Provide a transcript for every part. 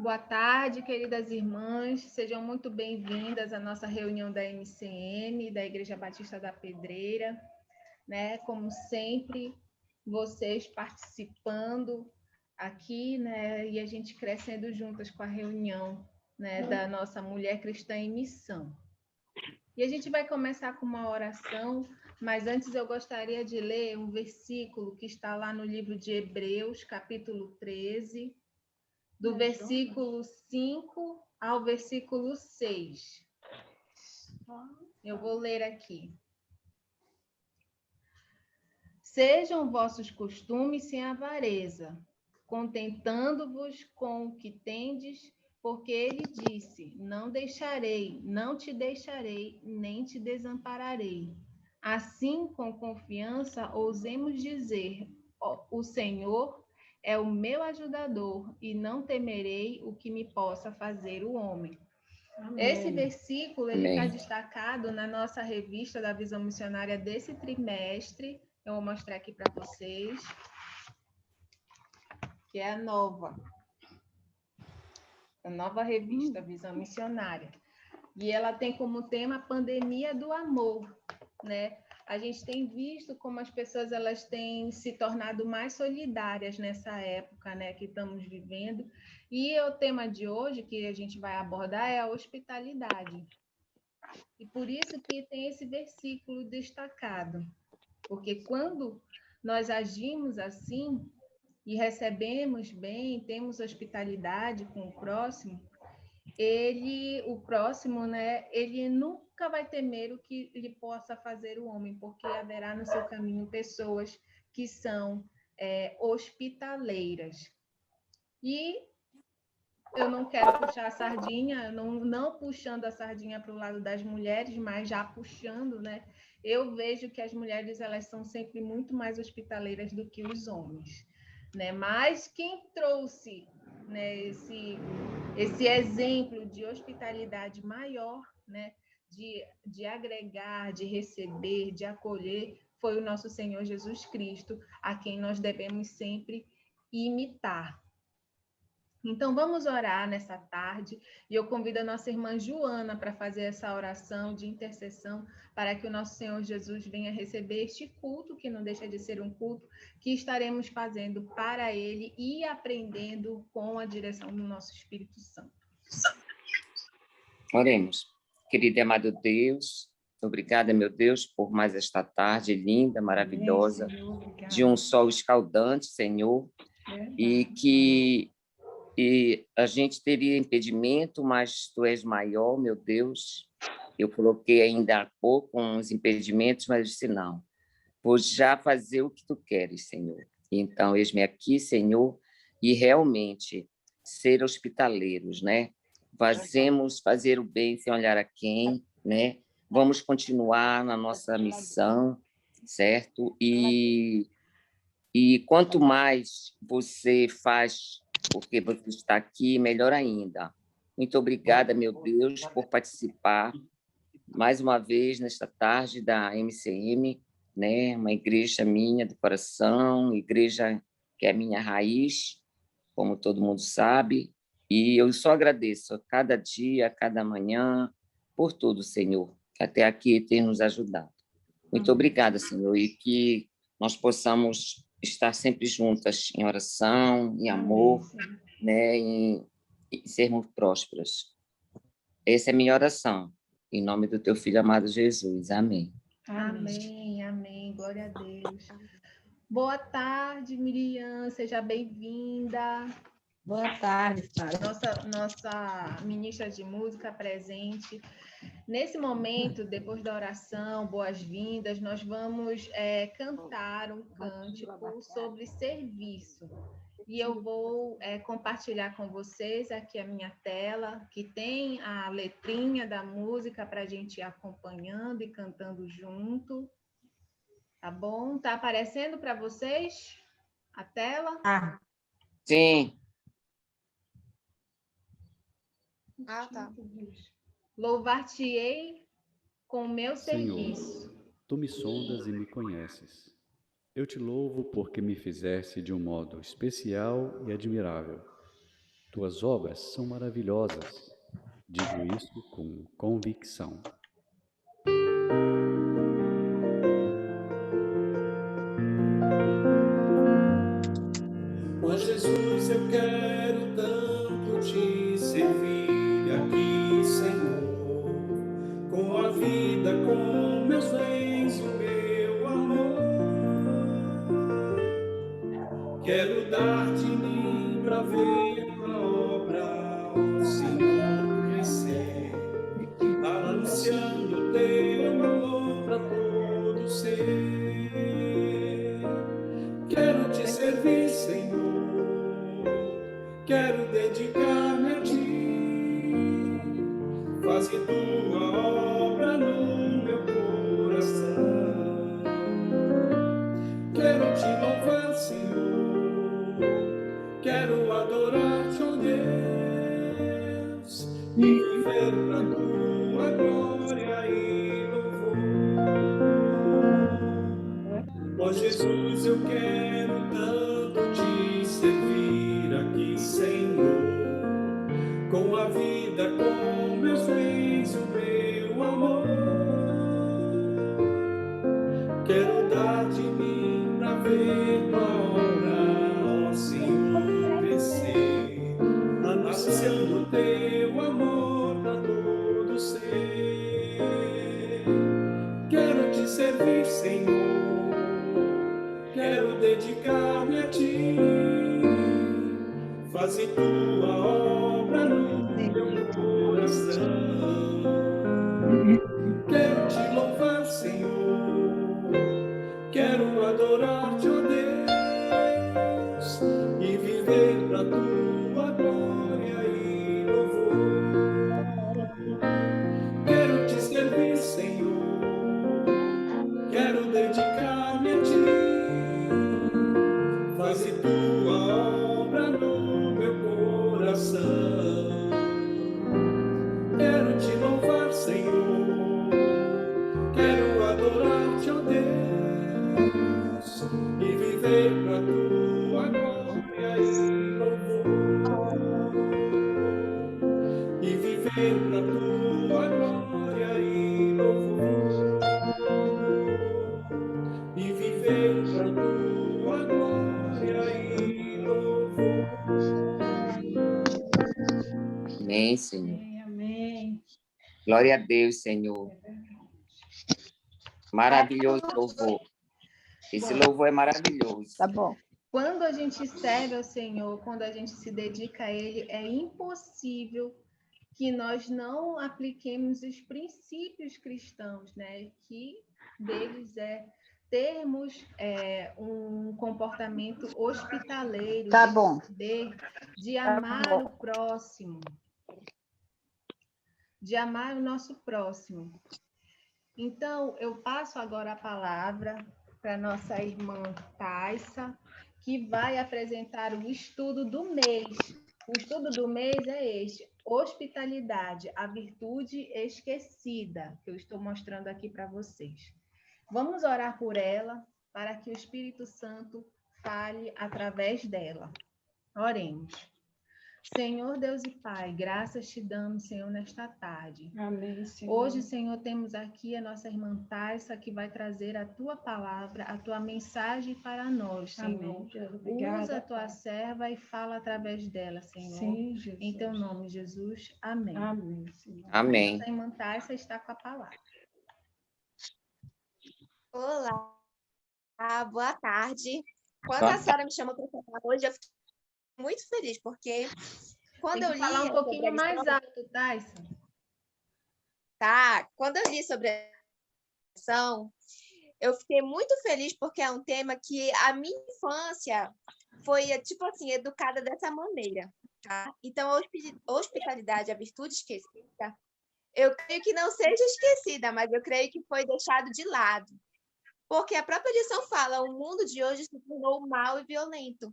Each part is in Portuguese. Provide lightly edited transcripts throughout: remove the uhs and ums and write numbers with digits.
Boa tarde, queridas irmãs. Sejam muito bem-vindas à nossa reunião da MCM, da Igreja Batista da Pedreira, né? Como sempre, vocês participando aqui, né? E a gente crescendo juntas com a reunião, né? Da nossa Mulher Cristã em Missão. E a gente vai começar com uma oração, mas antes eu gostaria de ler um versículo que está lá no livro de Hebreus, capítulo 13, do versículo 5 ao versículo 6. Eu vou ler aqui. Sejam vossos costumes sem avareza, contentando-vos com o que tendes, porque ele disse: não deixarei, não te deixarei, nem te desampararei. Assim, com confiança, ousemos dizer: o Senhor é o meu ajudador, e não temerei o que me possa fazer o homem. Amém. Esse versículo está destacado na nossa revista da Visão Missionária desse trimestre. Eu vou mostrar aqui para vocês, que é a nova revista Visão Missionária. E ela tem como tema a pandemia do amor, né? A gente tem visto como as pessoas elas têm se tornado mais solidárias nessa época, né, que estamos vivendo. E o tema de hoje que a gente vai abordar é a hospitalidade. E por isso que tem esse versículo destacado. Porque quando nós agimos assim e recebemos bem, temos hospitalidade com o próximo, o próximo, né, ele nunca vai temer o que lhe possa fazer o homem, porque haverá no seu caminho pessoas que são hospitaleiras. E eu não quero puxar a sardinha, não puxando a sardinha para o lado das mulheres, mas já puxando, né? Eu vejo que as mulheres elas são sempre muito mais hospitaleiras do que os homens, né? Mas quem trouxe, né, esse exemplo de hospitalidade maior, né, de agregar, de receber, de acolher, foi o nosso Senhor Jesus Cristo, a quem nós devemos sempre imitar. Então, vamos orar nessa tarde, e eu convido a nossa irmã Joana para fazer essa oração de intercessão, para que o nosso Senhor Jesus venha receber este culto, que não deixa de ser um culto, que estaremos fazendo para Ele e aprendendo com a direção do nosso Espírito Santo. Oremos. Querido e amado Deus, obrigada, meu Deus, por mais esta tarde linda, maravilhosa, de um sol escaldante, Senhor, e a gente teria impedimento, mas Tu és maior, meu Deus. Eu coloquei ainda há pouco uns impedimentos, mas disse não, vou já fazer o que Tu queres, Senhor. Então, eis-me aqui, Senhor, e realmente ser hospitaleiros, né? Vamos fazer o bem sem olhar a quem, né? Vamos continuar na nossa missão, certo? E quanto mais você faz, porque você está aqui, melhor ainda. Muito obrigada, meu Deus, por participar mais uma vez nesta tarde da MCM, né? Uma igreja minha do coração, igreja que é minha raiz, como todo mundo sabe, e eu só agradeço a cada dia, a cada manhã, por tudo, Senhor, que até aqui tem nos ajudado. Muito obrigada, Senhor, e que nós possamos estar sempre juntas em oração, em amor, né, em sermos prósperas. Essa é a minha oração, em nome do teu filho amado Jesus. Amém. Amém, amém. Glória a Deus. Boa tarde, Miriam. Seja bem-vinda. Boa tarde, Sara. Nossa ministra de música presente. Nesse momento, depois da oração, boas-vindas, nós vamos cantar um cântico sobre serviço. E eu vou compartilhar com vocês aqui a minha tela, que tem a letrinha da música para a gente ir acompanhando e cantando junto. Tá bom? Tá aparecendo para vocês a tela? Ah, Sim. Tá. Louvar-te-ei com o meu serviço. Senhor, Tu me sondas e me conheces. Eu te louvo porque me fizeste de um modo especial e admirável. Tuas obras são maravilhosas. Digo isso com convicção. Ó Jesus, eu quero tanto te servir aqui, Senhor, com a vida, com meus bens, o meu amor. Quero dar de mim pra ver a obra, ó Senhor, crescer, anunciando teu amor pra todo ser. Quero te servir, Senhor, quero dedicar-me a ti. Faze tua obra no meu coração. Quero te louvar, Senhor, quero adorar-te, ó Deus, e viver pra tua glória e louvor. Ó Jesus, eu quero tanto te servir aqui, Senhor, com a vida, com meus bens, o meu amor. Quero dar de mim pra ver tua obra, ó Senhor, crescer, anunciando teu amor pra todo ser. Quero te servir, Senhor, quero dedicar-me a ti. Faze tua obra no meu coração. Quero te louvar, Senhor, quero adorar-te, ó Deus, e viver pra tua glória e louvor. Quero te servir, Senhor, quero dedicar-me a ti. Faze tua obra no meu coração. Quero te louvar, Senhor, quero adorar-te, ó Deus, e viver pra tua glória e louvor. E viver pra tua glória e louvor. E viver pra tua glória e louvor. Amém, Senhor. Amém. Glória a Deus, Senhor. Maravilhoso louvor. Esse louvor é maravilhoso. Tá bom. Quando a gente serve ao Senhor, quando a gente se dedica a Ele, é impossível que nós não apliquemos os princípios cristãos, né? Que deles é termos um comportamento hospitaleiro, Tá bom. de amar o próximo, de amar o nosso próximo. Então, eu passo agora a palavra para nossa irmã Taissa, que vai apresentar o estudo do mês. O estudo do mês é este: hospitalidade, a virtude esquecida, que eu estou mostrando aqui para vocês. Vamos orar por ela, para que o Espírito Santo fale através dela. Oremos. Senhor Deus e Pai, graças te damos, Senhor, nesta tarde. Amém, Senhor. Hoje, Senhor, temos aqui a nossa irmã Taissa, que vai trazer a tua palavra, a tua mensagem para nós, Senhor. Amém, Jesus. Obrigada, Usa a tua Pai. serva e fala através dela, Senhor. Sim, Jesus. Em teu nome, Jesus. Amém. Amém, Senhor. Amém. Nossa irmã Taissa está com a palavra. Olá, boa tarde. Quando a senhora me chamou para falar hoje, eu fiquei muito feliz, porque quando Tem eu que li falar um sobre pouquinho a mais lição, alto, Taissa. quando eu li sobre a lição, eu fiquei muito feliz porque é um tema que a minha infância foi, tipo assim, educada dessa maneira, tá? Então, a hospitalidade, a virtude esquecida, eu creio que não seja esquecida, mas eu creio que foi deixado de lado. Porque a própria lição fala, o mundo de hoje se tornou mau e violento.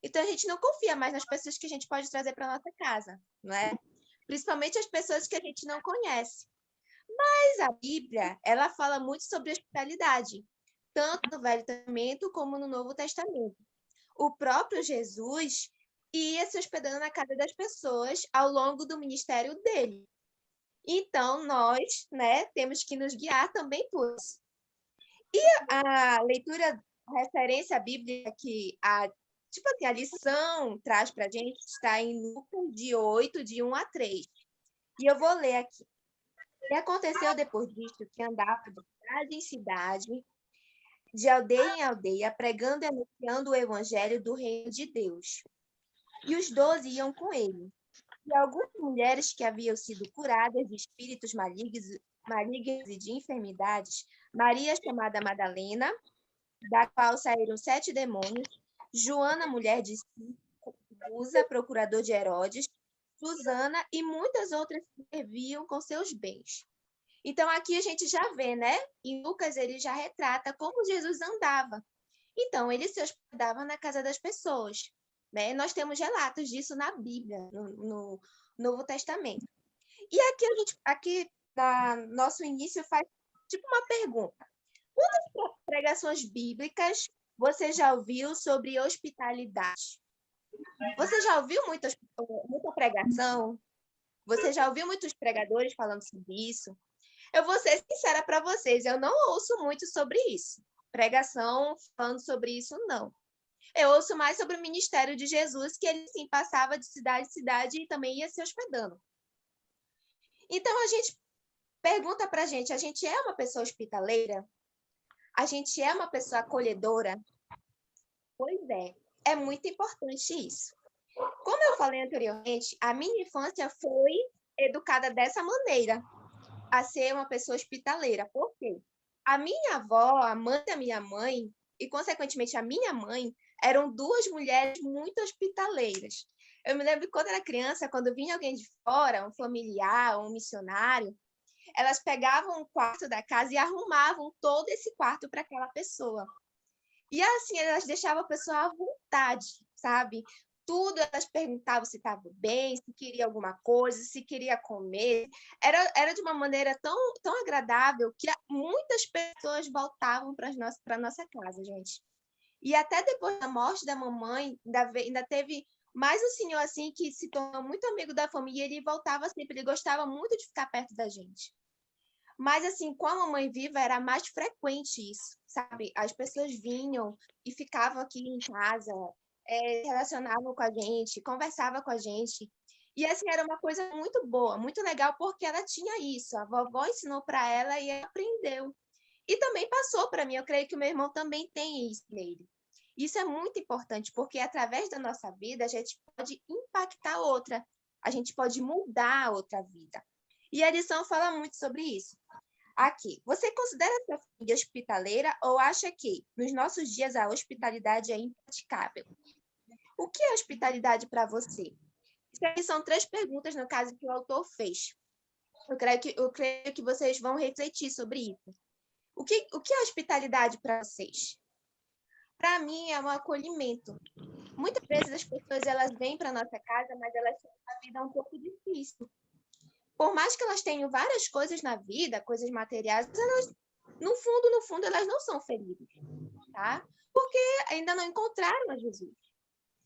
Então, a gente não confia mais nas pessoas que a gente pode trazer para nossa casa, não é? Principalmente as pessoas que a gente não conhece. Mas a Bíblia, ela fala muito sobre hospitalidade, tanto no Velho Testamento como no Novo Testamento. O próprio Jesus, e ia se hospedando na casa das pessoas ao longo do ministério dele. Então, nós, né, temos que nos guiar também por isso. E a leitura, a referência bíblica que tipo assim, a lição traz para a gente está em Lucas de 8, de 1 a 3. E eu vou ler aqui. E aconteceu depois disto que andava de cidade em cidade, de aldeia em aldeia, pregando e anunciando o evangelho do reino de Deus. E os 12 iam com ele. E algumas mulheres que haviam sido curadas de espíritos malignos e de enfermidades, Maria, chamada Madalena, da qual saíram 7 demônios, Joana, mulher de Cuza, procurador de Herodes, Susana e muitas outras que serviam com seus bens. Então, aqui a gente já vê, né? Em Lucas, ele já retrata como Jesus andava. Então, ele se hospedava na casa das pessoas, né? Nós temos relatos disso na Bíblia, no Novo Testamento. E aqui no nosso início, faz tipo uma pergunta. Quantas pregações bíblicas você já ouviu sobre hospitalidade? Você já ouviu muita pregação? Você já ouviu muitos pregadores falando sobre isso? Eu vou ser sincera para vocês, eu não ouço muito sobre isso. Pregação falando sobre isso, não. Eu ouço mais sobre o ministério de Jesus, que ele sim passava de cidade em cidade e também ia se hospedando. Então, a gente pergunta para a gente é uma pessoa hospitaleira? A gente é uma pessoa acolhedora? Pois é muito importante isso. Como eu falei anteriormente, a minha infância foi educada dessa maneira, a ser uma pessoa hospitaleira. Por quê? A minha avó, a mãe da minha mãe, e consequentemente a minha mãe, eram 2 mulheres muito hospitaleiras. Eu me lembro que quando era criança, quando vinha alguém de fora, um familiar, um missionário, elas pegavam um quarto da casa e arrumavam todo esse quarto para aquela pessoa. E assim, elas deixavam a pessoa à vontade, sabe? Tudo elas perguntavam se estava bem, se queria alguma coisa, se queria comer. Era de uma maneira tão agradável que muitas pessoas voltavam para a nossa casa, gente. E até depois da morte da mamãe, ainda teve mais um senhor assim que se tornou muito amigo da família, ele voltava sempre, ele gostava muito de ficar perto da gente. Mas, assim, com a mamãe viva, era mais frequente isso, sabe? As pessoas vinham e ficavam aqui em casa, se relacionavam com a gente, conversavam com a gente. E, assim, era uma coisa muito boa, muito legal, porque ela tinha isso. A vovó ensinou para ela e ela aprendeu. E também passou para mim. Eu creio que o meu irmão também tem isso nele. Isso é muito importante, porque através da nossa vida, a gente pode impactar outra. A gente pode mudar a outra vida. E a lição fala muito sobre isso. Aqui, você considera sua família hospitaleira ou acha que, nos nossos dias, a hospitalidade é impraticável? O que é hospitalidade para você? Isso aqui são 3 perguntas, no caso, que o autor fez. Eu creio que vocês vão refletir sobre isso. O que é hospitalidade para vocês? Para mim, é um acolhimento. Muitas vezes as pessoas elas vêm para a nossa casa, mas elas têm uma vida um pouco difícil. Por mais que elas tenham várias coisas na vida, coisas materiais, elas, no fundo, elas não são felizes, tá? Porque ainda não encontraram a Jesus.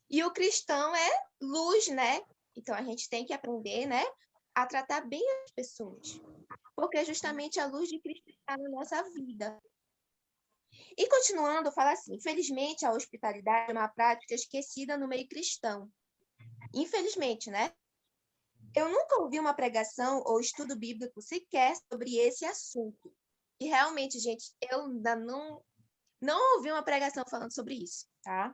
E o cristão é luz, né? Então, a gente tem que aprender, né, a tratar bem as pessoas. Porque justamente a luz de Cristo está na nossa vida. E continuando, fala assim, infelizmente, a hospitalidade é uma prática esquecida no meio cristão. Infelizmente, né? Eu nunca ouvi uma pregação ou estudo bíblico sequer sobre esse assunto. E realmente, gente, eu ainda não ouvi uma pregação falando sobre isso, tá?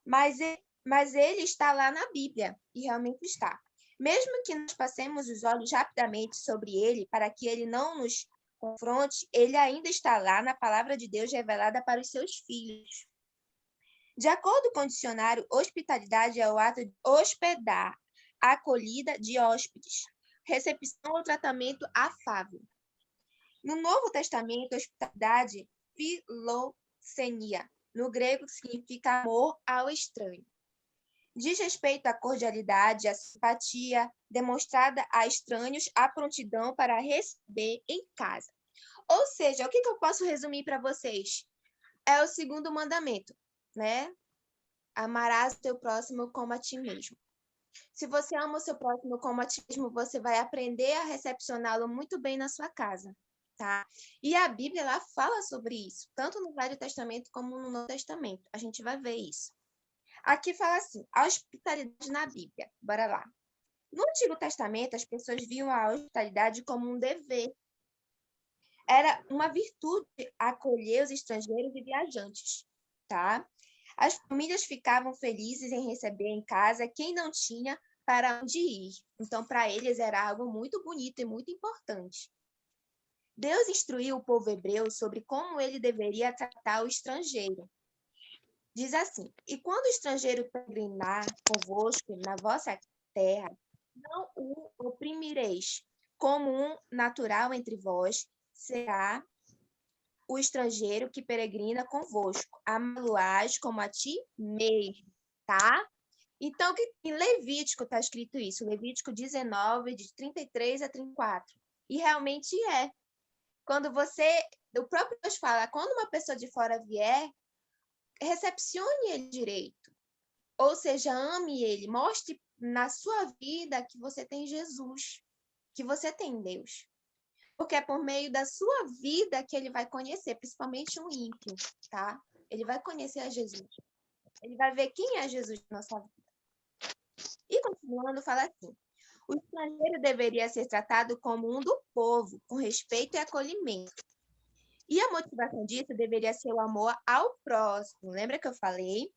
Mas ele está lá na Bíblia, e realmente está. Mesmo que nós passemos os olhos rapidamente sobre ele, para que ele não nos confronte, ele ainda está lá na palavra de Deus revelada para os seus filhos. De acordo com o dicionário, hospitalidade é o ato de hospedar, acolhida de hóspedes, recepção ou tratamento afável. No Novo Testamento, hospitalidade, filoxenia, no grego significa amor ao estranho. Diz respeito à cordialidade, à simpatia demonstrada a estranhos, à prontidão para receber em casa. Ou seja, o que eu posso resumir para vocês? É o 2º mandamento, né? amarás o teu próximo como a ti mesmo. Se você ama o seu próximo como a ti mesmo, você vai aprender a recepcioná-lo muito bem na sua casa, tá? E a Bíblia, ela fala sobre isso, tanto no Velho Testamento como no Novo Testamento. A gente vai ver isso. Aqui fala assim, a hospitalidade na Bíblia. Bora lá. No Antigo Testamento, as pessoas viam a hospitalidade como um dever. Era uma virtude acolher os estrangeiros e viajantes, tá? As famílias ficavam felizes em receber em casa quem não tinha para onde ir. Então, para eles era algo muito bonito e muito importante. Deus instruiu o povo hebreu sobre como ele deveria tratar o estrangeiro. Diz assim: e quando o estrangeiro peregrinar convosco na vossa terra, não o oprimireis. Como um natural entre vós será o estrangeiro que peregrina convosco. Amá-lo-ás como a ti mesmo, tá? Então, em Levítico está escrito isso, Levítico 19, de 33 a 34. E realmente é. Quando o próprio Deus fala, quando uma pessoa de fora vier, recepcione ele direito. Ou seja, ame ele, mostre na sua vida que você tem Jesus, que você tem Deus. Porque é por meio da sua vida que ele vai conhecer, principalmente um ímpio, tá? Ele vai conhecer a Jesus. Ele vai ver quem é Jesus na nossa vida. E continuando, fala assim: o estrangeiro deveria ser tratado como um do povo, com respeito e acolhimento. E a motivação disso deveria ser o amor ao próximo. Lembra que eu falei?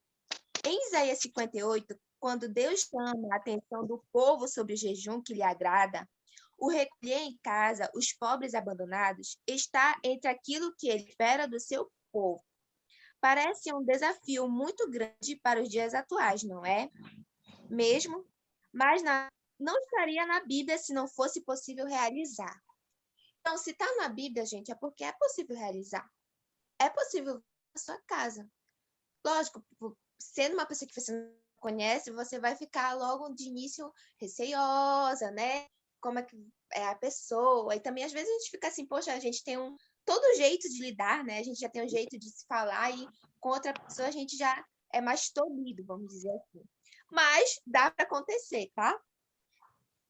Em Isaías 58, quando Deus chama a atenção do povo sobre o jejum que lhe agrada, o recolher em casa os pobres abandonados está entre aquilo que ele espera do seu povo. Parece um desafio muito grande para os dias atuais, não é? Mesmo, mas não estaria na Bíblia se não fosse possível realizar. Então, se está na Bíblia, gente, é porque é possível realizar. É possível na sua casa. Lógico, sendo uma pessoa que você não conhece, você vai ficar logo de início receiosa, né? Como é que é a pessoa. E também, às vezes, a gente fica assim, poxa, a gente tem todo jeito de lidar, né? A gente já tem um jeito de se falar e com outra pessoa a gente já é mais tolhido, vamos dizer assim. Mas dá para acontecer, tá?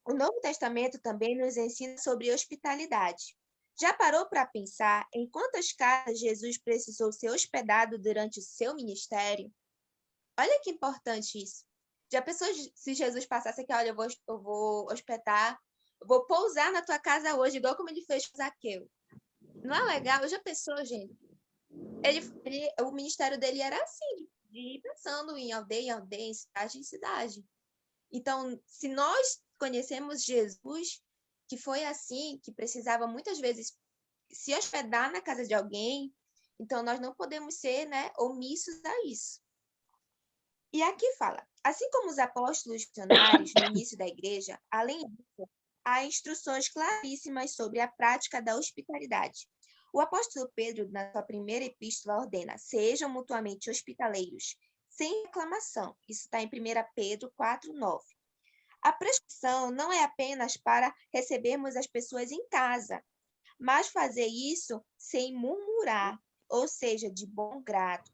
O Novo Testamento também nos ensina sobre hospitalidade. Já parou para pensar em quantas casas Jesus precisou ser hospedado durante o seu ministério? Olha que importante isso. Já pensou se Jesus passasse aqui, olha, eu vou hospedar, eu vou pousar na tua casa hoje, igual como ele fez com Zaqueu. Não é legal? Já pensou, gente? O ministério dele era assim, de ir pensando em aldeia, em cidade em cidade. Então, se nós conhecemos Jesus, que foi assim, que precisava muitas vezes se hospedar na casa de alguém, então nós não podemos ser, né, omissos a isso. E aqui fala, assim como os apóstolos missionários no início da igreja, além disso, há instruções claríssimas sobre a prática da hospitalidade. O apóstolo Pedro, na sua primeira epístola, ordena: sejam mutuamente hospitaleiros, sem reclamação. Isso está em 1 Pedro 4:9. A prescrição não é apenas para recebermos as pessoas em casa, mas fazer isso sem murmurar, ou seja, de bom grado.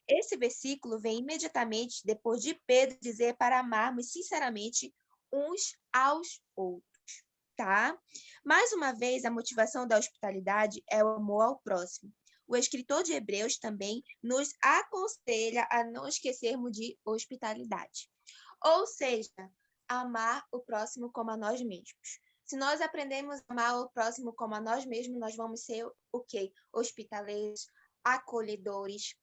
Esse versículo vem imediatamente depois de Pedro dizer para amarmos sinceramente uns aos outros, tá? Mais uma vez, a motivação da hospitalidade é o amor ao próximo. O escritor de Hebreus também nos aconselha a não esquecermos de hospitalidade. Ou seja, amar o próximo como a nós mesmos. Se nós aprendemos a amar o próximo como a nós mesmos, nós vamos ser o quê? Hospitaleiros, acolhedores.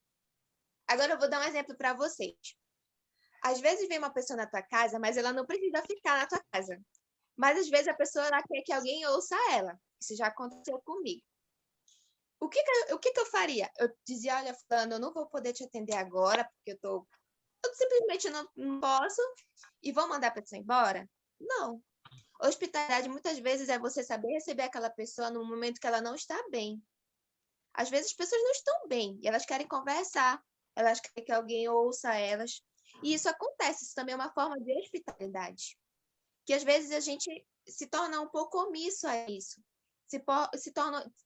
Agora eu vou dar um exemplo para vocês. Às vezes vem uma pessoa na tua casa, mas ela não precisa ficar na tua casa. Mas às vezes a pessoa ela quer que alguém ouça ela. Isso já aconteceu comigo. O que eu faria? Eu dizia, olha, fulano, eu não vou poder te atender agora, porque eu simplesmente não posso, e vou mandar a pessoa embora? Não. Hospitalidade, muitas vezes, é você saber receber aquela pessoa no momento que ela não está bem. Às vezes, as pessoas não estão bem, e elas querem conversar, elas querem que alguém ouça elas. E isso acontece, isso também é uma forma de hospitalidade. Que, às vezes, a gente se torna um pouco omisso a isso.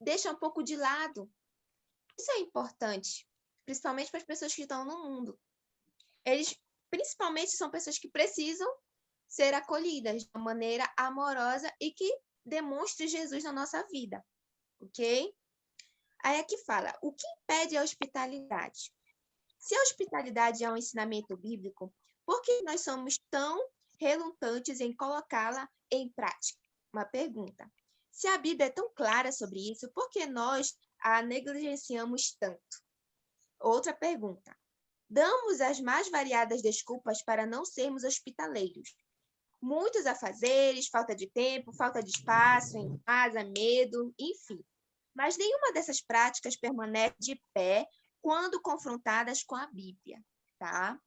Deixa um pouco de lado. Isso é importante, principalmente para as pessoas que estão no mundo. eles principalmente são pessoas que precisam ser acolhidas de uma maneira amorosa e que demonstre Jesus na nossa vida, ok? Aí aqui fala, o que impede a hospitalidade? Se a hospitalidade é um ensinamento bíblico, por que nós somos tão relutantes em colocá-la em prática? Uma pergunta. Se a Bíblia é tão clara sobre isso, por que nós a negligenciamos tanto? Outra pergunta. Damos as mais variadas desculpas para não sermos hospitaleiros. Muitos afazeres, falta de tempo, falta de espaço em casa, medo, enfim. Mas nenhuma dessas práticas permanece de pé quando confrontadas com a Bíblia, tá?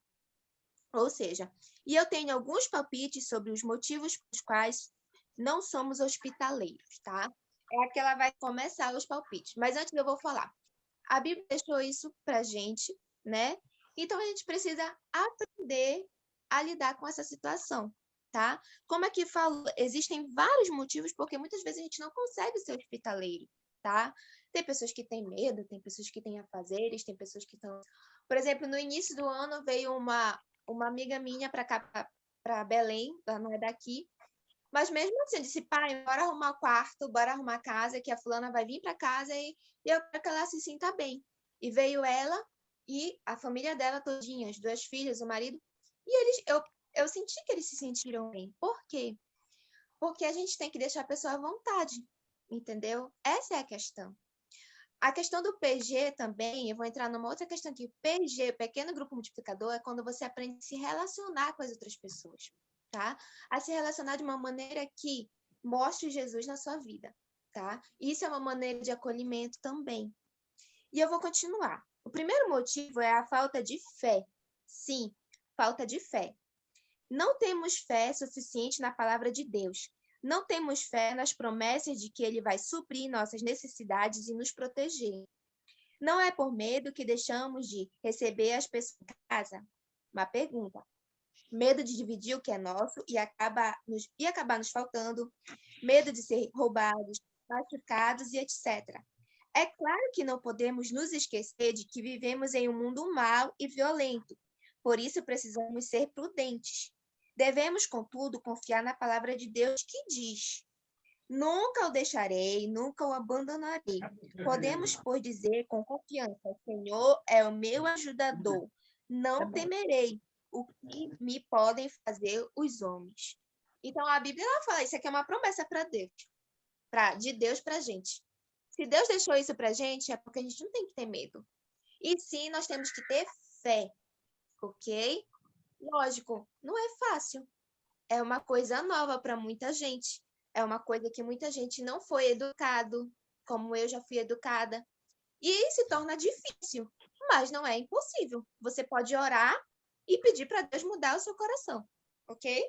Ou seja, e eu tenho alguns palpites sobre os motivos pelos quais não somos hospitaleiros, tá? É que ela vai começar os palpites. Mas antes eu vou falar. A Bíblia deixou isso pra gente, né? Então a gente precisa aprender a lidar com essa situação, tá? Como aqui falou, existem vários motivos porque muitas vezes a gente não consegue ser hospitaleiro, tá? Tem pessoas que têm medo, tem pessoas que têm afazeres, tem pessoas que estão... Por exemplo, no início do ano veio uma amiga minha para cá, para Belém, ela não é daqui, mas mesmo assim, eu disse, pai, bora arrumar o quarto, bora arrumar a casa, que a fulana vai vir para casa e eu quero que ela se sinta bem. E veio ela e a família dela todinha, as 2 filhas, o marido, e eles, eu senti que eles se sentiram bem. Por quê? Porque a gente tem que deixar a pessoa à vontade, entendeu? Essa é a questão. A questão do PG também, eu vou entrar numa outra questão aqui. PG, pequeno grupo multiplicador, é quando você aprende a se relacionar com as outras pessoas, tá? A se relacionar de uma maneira que mostre Jesus na sua vida, tá? Isso é uma maneira de acolhimento também. E eu vou continuar. O primeiro motivo é a falta de fé. Sim, falta de fé. Não temos fé suficiente na palavra de Deus. Não temos fé nas promessas de que Ele vai suprir nossas necessidades e nos proteger. Não é por medo que deixamos de receber as pessoas em casa? Uma pergunta. Medo de dividir o que é nosso e acabar nos faltando, medo de ser roubados, machucados e etc. É claro que não podemos nos esquecer de que vivemos em um mundo mau e violento. Por isso precisamos ser prudentes. Devemos, contudo, confiar na palavra de Deus que diz: nunca o deixarei, nunca o abandonarei. Podemos, pois, dizer com confiança: o Senhor é o meu ajudador. Não temerei o que me podem fazer os homens. Então, a Bíblia ela fala, isso aqui é uma promessa para Deus, de Deus para a gente. Se Deus deixou isso para a gente, é porque a gente não tem que ter medo. E sim, nós temos que ter fé, ok? Lógico, não é fácil. É uma coisa nova para muita gente. É uma coisa que muita gente não foi educado, como eu já fui educada. E se torna difícil, mas não é impossível. Você pode orar e pedir para Deus mudar o seu coração, ok?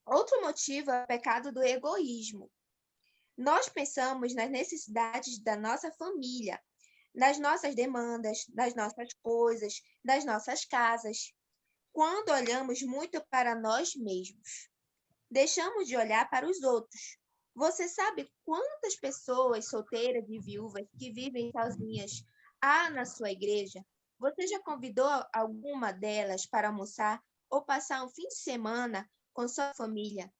Outro motivo é o pecado do egoísmo. Nós pensamos nas necessidades da nossa família, nas nossas demandas, das nossas coisas, das nossas casas. Quando olhamos muito para nós mesmos, deixamos de olhar para os outros. Você sabe quantas pessoas solteiras e viúvas que vivem sozinhas há na sua igreja? Você já convidou alguma delas para almoçar ou passar um fim de semana com sua família?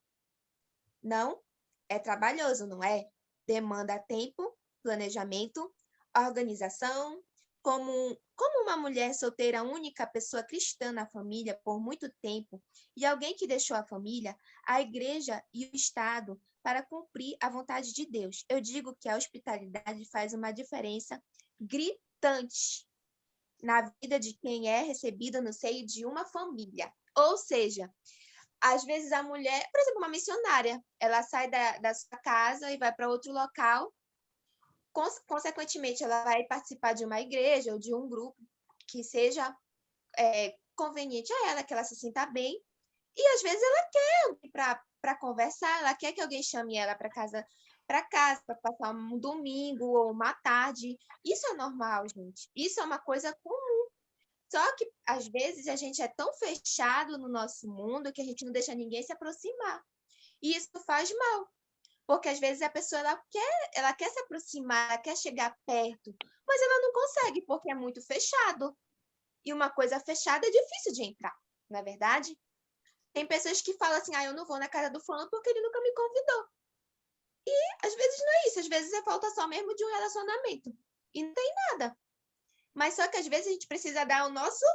Não? É trabalhoso, não é? Demanda tempo, planejamento, organização. Como uma mulher solteira, única pessoa cristã na família por muito tempo, e alguém que deixou a família, a igreja e o Estado para cumprir a vontade de Deus. Eu digo que a hospitalidade faz uma diferença gritante na vida de quem é recebido no seio de uma família. Ou seja, às vezes a mulher, por exemplo, uma missionária, ela sai da sua casa e vai para outro local, consequentemente, ela vai participar de uma igreja ou de um grupo que seja conveniente a ela, que ela se sinta bem. E, às vezes, ela quer alguém para conversar, ela quer que alguém chame ela para casa, para passar um domingo ou uma tarde. Isso é normal, gente. Isso é uma coisa comum. Só que, às vezes, a gente é tão fechado no nosso mundo que a gente não deixa ninguém se aproximar. E isso faz mal. Porque às vezes a pessoa ela quer se aproximar, ela quer chegar perto, mas ela não consegue porque é muito fechado. e uma coisa fechada é difícil de entrar, não é verdade? Tem pessoas que falam assim, eu não vou na casa do fulano porque ele nunca me convidou. E às vezes não é isso, às vezes é falta só mesmo de um relacionamento. E não tem nada. Mas só que às vezes a gente precisa dar o nosso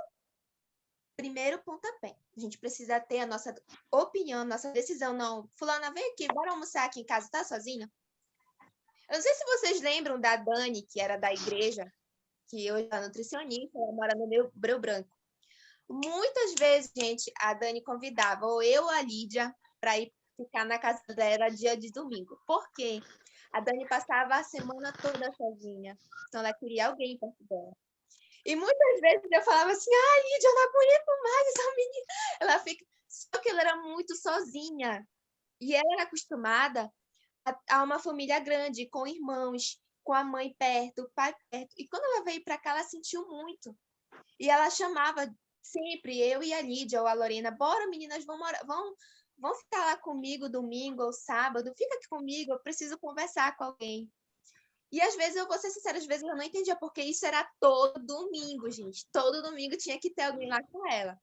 primeiro pontapé. A gente precisa ter a nossa opinião, nossa decisão. Não, fulana, vem aqui, bora almoçar aqui em casa, tá sozinha? Eu não sei se vocês lembram da Dani, que era da igreja, que hoje é nutricionista, ela mora no Breu Branco. Muitas vezes, gente, a Dani convidava ou eu ou a Lídia para ir ficar na casa dela dia de domingo. Por quê? A Dani passava a semana toda sozinha. Então, ela queria alguém perto dela. E muitas vezes eu falava assim, Lídia, eu não aguento mais essa menina. Ela fica... Só que ela era muito sozinha. E ela era acostumada a uma família grande, com irmãos, com a mãe perto, o pai perto. E quando ela veio para cá, ela sentiu muito. E ela chamava sempre eu e a Lídia ou a Lorena, bora meninas, vão ficar lá comigo domingo ou sábado, fica aqui comigo, eu preciso conversar com alguém. E às vezes, eu vou ser sincera, às vezes eu não entendia, porque isso era todo domingo, gente. Todo domingo tinha que ter alguém lá com ela.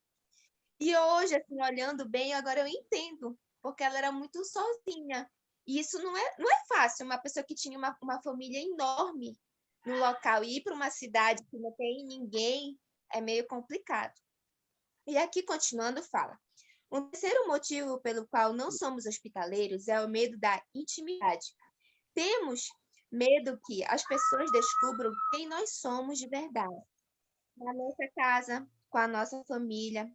E hoje, assim, olhando bem, agora eu entendo, porque ela era muito sozinha. E isso não é fácil, uma pessoa que tinha uma família enorme no local, e ir para uma cidade que não tem ninguém, é meio complicado. E aqui, continuando, fala. Um terceiro motivo pelo qual não somos hospitaleiros é o medo da intimidade. Temos medo que as pessoas descubram quem nós somos de verdade. Na nossa casa, com a nossa família.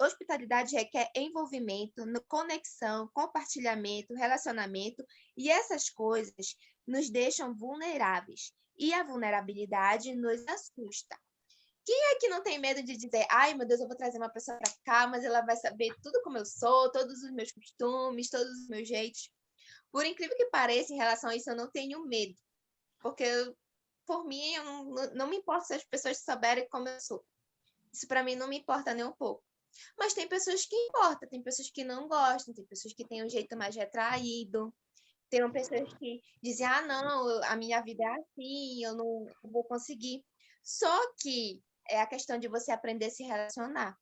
Hospitalidade requer envolvimento, conexão, compartilhamento, relacionamento, e essas coisas nos deixam vulneráveis. E a vulnerabilidade nos assusta. Quem é que não tem medo de dizer, ai, meu Deus, eu vou trazer uma pessoa para cá, mas ela vai saber tudo como eu sou, todos os meus costumes, todos os meus jeitos? Por incrível que pareça, em relação a isso, eu não tenho medo. Porque, por mim, eu não me importa se as pessoas souberem como eu sou. Isso, para mim, não me importa nem um pouco. Mas tem pessoas que importam, tem pessoas que não gostam, tem pessoas que têm um jeito mais retraído. Tem pessoas que dizem, não, a minha vida é assim, eu não vou conseguir. Só que é a questão de você aprender a se relacionar.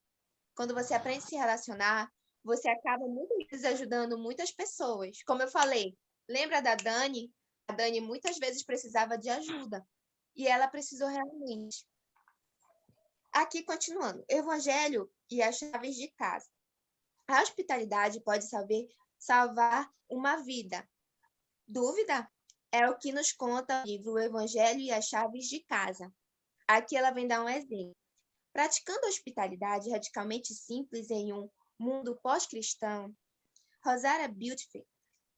Quando você aprende a se relacionar, você acaba muitas vezes ajudando muitas pessoas. Como eu falei, lembra da Dani? A Dani muitas vezes precisava de ajuda. E ela precisou realmente. Aqui, continuando. Evangelho e as chaves de casa. A hospitalidade pode salvar uma vida. Dúvida? É o que nos conta o livro O Evangelho e as Chaves de Casa. Aqui ela vem dar um exemplo. Praticando a hospitalidade radicalmente simples em um mundo pós-cristão, Rosária Beautiful,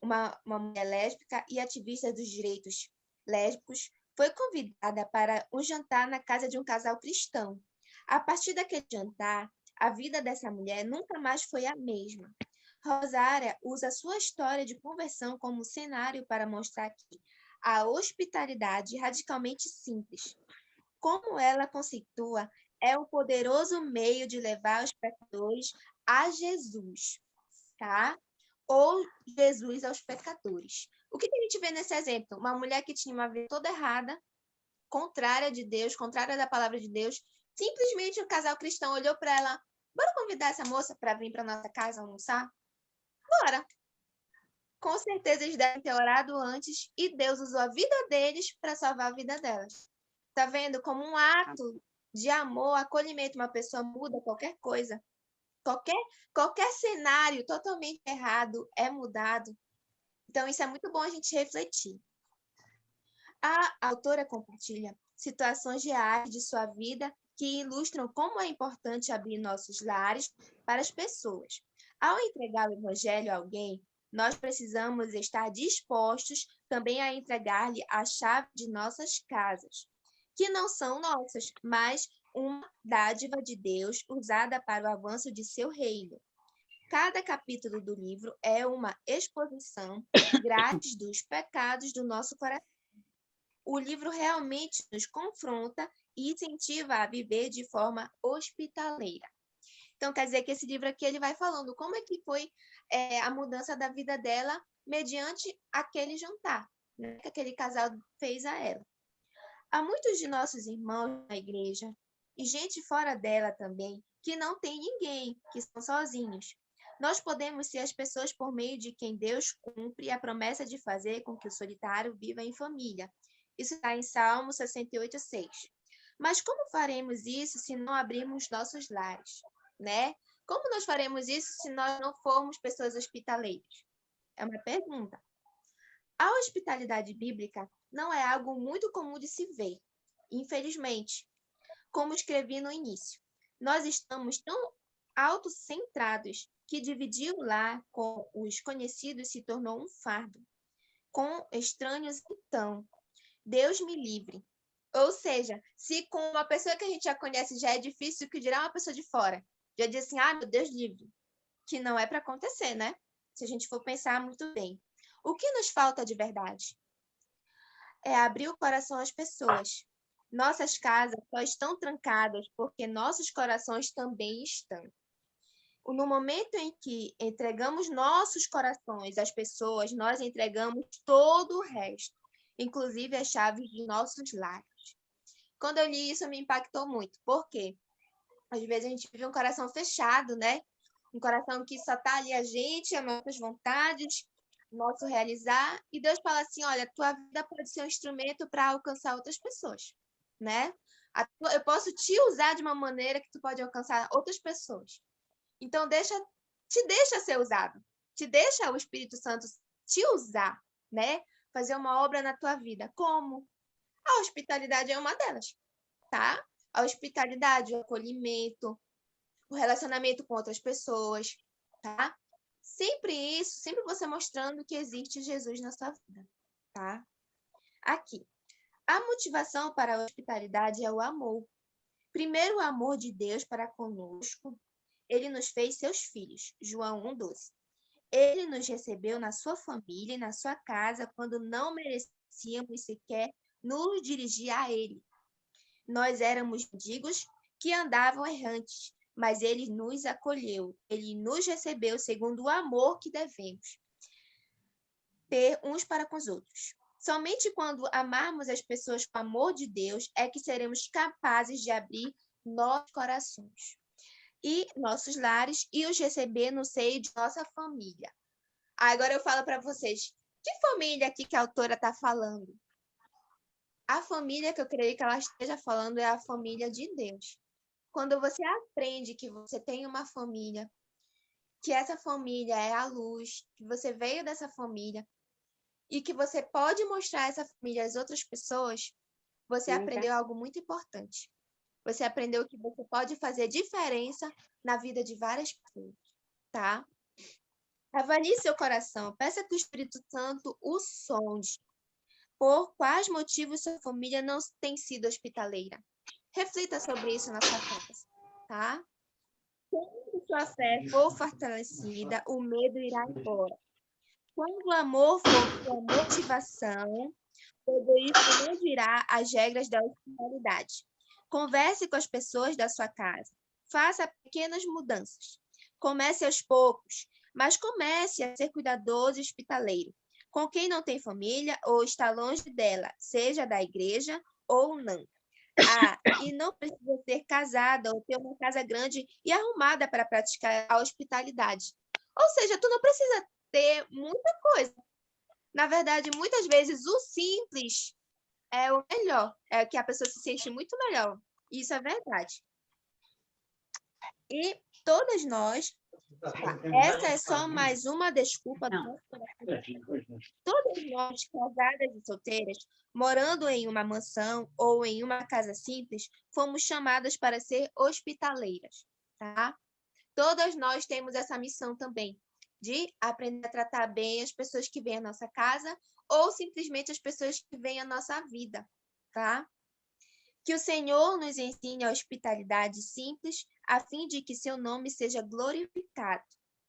uma mulher lésbica e ativista dos direitos lésbicos, foi convidada para um jantar na casa de um casal cristão. A partir daquele jantar, a vida dessa mulher nunca mais foi a mesma. Rosária usa sua história de conversão como cenário para mostrar que a hospitalidade radicalmente simples, como ela conceitua, é um poderoso meio de levar os pecadores a Jesus, tá? Ou Jesus aos pecadores. O que a gente vê nesse exemplo? Uma mulher que tinha uma vida toda errada, contrária de Deus, contrária da palavra de Deus, simplesmente um casal cristão olhou para ela, bora convidar essa moça para vir para nossa casa almoçar? Bora! Com certeza eles devem ter orado antes e Deus usou a vida deles para salvar a vida delas. Tá vendo? Como um ato de amor, acolhimento, uma pessoa muda qualquer coisa. Qualquer cenário totalmente errado é mudado. Então, isso é muito bom a gente refletir. A autora compartilha situações reais de sua vida que ilustram como é importante abrir nossos lares para as pessoas. Ao entregar o evangelho a alguém, nós precisamos estar dispostos também a entregar-lhe a chave de nossas casas, que não são nossas, mas uma dádiva de Deus usada para o avanço de seu reino. Cada capítulo do livro é uma exposição grátis dos pecados do nosso coração. O livro realmente nos confronta e incentiva a viver de forma hospitaleira. Então, quer dizer que esse livro aqui ele vai falando como é que foi a mudança da vida dela mediante aquele jantar, que aquele casal fez a ela. Há muitos de nossos irmãos na igreja e gente fora dela também, que não tem ninguém, que estão sozinhos. Nós podemos ser as pessoas por meio de quem Deus cumpre a promessa de fazer com que o solitário viva em família. Isso está em Salmo 68:6. Mas como faremos isso se não abrirmos nossos lares, né? Como nós faremos isso se nós não formos pessoas hospitaleiras? É uma pergunta. A hospitalidade bíblica não é algo muito comum de se ver, infelizmente. Como escrevi no início, nós estamos tão autocentrados que dividir o lar com os conhecidos se tornou um fardo. Com estranhos, então, Deus me livre. Ou seja, se com uma pessoa que a gente já conhece já é difícil, que dirá uma pessoa de fora? Já diz assim, meu Deus livre. Que não é para acontecer, né? Se a gente for pensar muito bem. O que nos falta de verdade? É abrir o coração às pessoas. Nossas casas só estão trancadas porque nossos corações também estão. No momento em que entregamos nossos corações às pessoas, nós entregamos todo o resto, inclusive as chaves de nossos lares. Quando eu li isso, me impactou muito. Por quê? Às vezes a gente vive um coração fechado, né? Um coração que só tá ali a gente, as nossas vontades, nosso realizar. E Deus fala assim, olha, tua vida pode ser um instrumento para alcançar outras pessoas, né? Eu posso te usar de uma maneira que tu pode alcançar outras pessoas. Então, te deixa ser usado. Te deixa o Espírito Santo te usar, né? Fazer uma obra na tua vida. Como? A hospitalidade é uma delas, tá? A hospitalidade, o acolhimento, o relacionamento com outras pessoas, tá? Sempre você mostrando que existe Jesus na sua vida, tá? Aqui. A motivação para a hospitalidade é o amor. Primeiro, o amor de Deus para conosco. Ele nos fez seus filhos. João 1:12. Ele nos recebeu na sua família e na sua casa quando não merecíamos sequer nos dirigir a ele. Nós éramos mendigos que andavam errantes, mas ele nos acolheu. Ele nos recebeu segundo o amor que devemos ter uns para com os outros. Somente quando amarmos as pessoas com o amor de Deus é que seremos capazes de abrir nossos corações e nossos lares e os receber no seio de nossa família. Agora eu falo para vocês, que família aqui que a autora está falando? A família que eu creio que ela esteja falando é a família de Deus. Quando você aprende que você tem uma família, que essa família é a luz, que você veio dessa família e que você pode mostrar essa família às outras pessoas, você aprendeu algo muito importante. Você aprendeu que você pode fazer diferença na vida de várias pessoas, tá? Avalie seu coração. Peça que o Espírito Santo o sonde. Por quais motivos sua família não tem sido hospitaleira? Reflita sobre isso na sua casa, tá? Quando sua fé for fortalecida, o medo irá embora. Quando o amor for sua motivação, o egoísmo não dirá as regras da hospitalidade. Converse com as pessoas da sua casa. Faça pequenas mudanças. Comece aos poucos, mas comece a ser cuidadoso e hospitaleiro. Com quem não tem família ou está longe dela, seja da igreja ou não. E não precisa ser casada ou ter uma casa grande e arrumada para praticar a hospitalidade. Ou seja, tu não precisa ter muita coisa. Na verdade, muitas vezes o simples é o melhor, é que a pessoa se sente muito melhor. Isso é verdade. E todas nós, essa é só mais uma desculpa do nosso coração. Todas nós, casadas e solteiras, morando em uma mansão ou em uma casa simples, fomos chamadas para ser hospitaleiras, tá? Todas nós temos essa missão também, de aprender a tratar bem as pessoas que vêm à nossa casa ou simplesmente as pessoas que vêm à nossa vida, tá? Que o Senhor nos ensine a hospitalidade simples, a fim de que seu nome seja glorificado,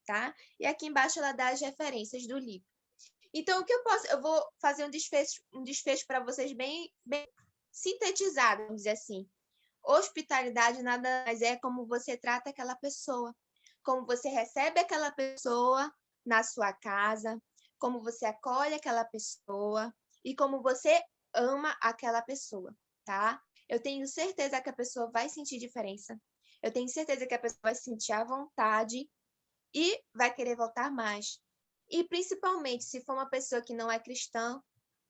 tá? E aqui embaixo ela dá as referências do livro. Então, o que eu posso? Eu vou fazer um desfecho para vocês bem sintetizado, vamos dizer assim. Hospitalidade nada mais é como você trata aquela pessoa, como você recebe aquela pessoa na sua casa, como você acolhe aquela pessoa e como você ama aquela pessoa, tá? eu tenho certeza que a pessoa vai sentir diferença. Eu tenho certeza que a pessoa vai sentir à vontade e vai querer voltar mais. E principalmente, se for uma pessoa que não é cristã,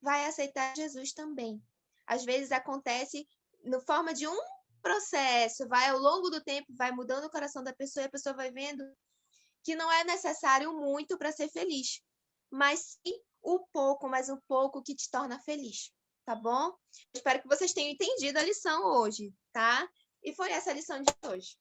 vai aceitar Jesus também. Às vezes acontece na forma de um processo, vai ao longo do tempo, vai mudando o coração da pessoa e a pessoa vai vendo que não é necessário muito para ser feliz, mas sim o pouco, mas um pouco que te torna feliz, tá bom? Espero que vocês tenham entendido a lição hoje, tá? E foi essa a lição de hoje.